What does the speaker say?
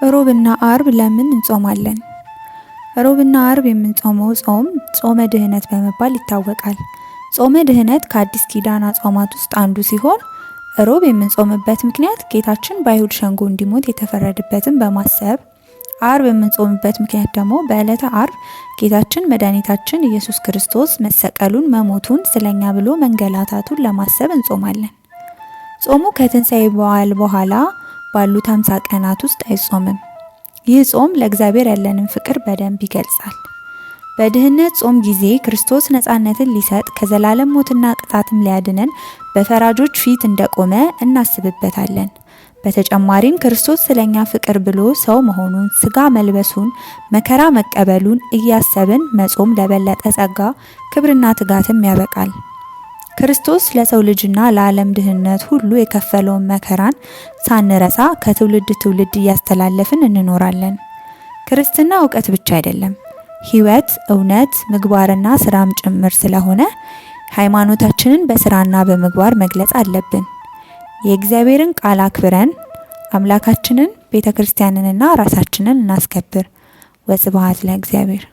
ሮብና አርብ ለምን እንጾማለን? ሮብና አርብ የምንጾመው ጾመ ድህነት በመባል ይታወቃል። ጾመ ድህነት ከአዲስ ኪዳን አጽዋማት ውስጥ አንዱ ሲሆን ሮብ የምንጾምበት ምክንያት ጌታችን በአይሁድ ሸንጎ እንዲሞት የተፈረደበትን በማሰብ፣ አርብ የምንጾምበት ምክንያት ደግሞ በዕለተ አርብ ጌታችን መድኃኒታችን ኢየሱስ ክርስቶስ መሰቀሉን፣ መሞቱን፣ ስለኛ ብሎ መንገላታቱን ለማሰብ እንጾማለን። ጾሙ ከትንሣኤ በዓል በኋላ ባሉት 50 ቀናት ውስጥ አይጾምም። ይህ ጾም ለእግዚአብሔር ያለንን ፍቅር በደንብ ይገልጻል። በድህነት ጾም ጊዜ ክርስቶስ ነፃነትን ሊሰጥ ከዘላለም ሞትና ቅጣትም ሊያድነን በፈራጆች ፊት እንደቆመ እናስብበታለን። በተጨማሪም ክርስቶስ ስለኛ ፍቅር ብሎ ሰው መሆኑን፣ ስጋ መልበሱን፣ መከራ መቀበሉን እያሰብን መጾም ለበለጠ ጸጋ፣ ክብርና ትጋትም ያበቃል። ክርስቶስ ለሰው ልጅና ለዓለም ድህነት ሁሉ የከፈለውን መከራን ሳንረሳ ከትውልድ ትውልድ እያስተላለፍን እንኖራለን። ክርስትና እውቀት ብቻ አይደለም፣ ሕይወት፣ እውነት፣ ምግባርና ስራም ጭምር ስለሆነ ሃይማኖታችንን በስራና በምግባር መግለጽ አለብን። የእግዚአብሔርን ቃል አክብረን አምላካችንን፣ ቤተክርስቲያንንና ራሳችንን እናስከብር። ወስብሐት ለእግዚአብሔር።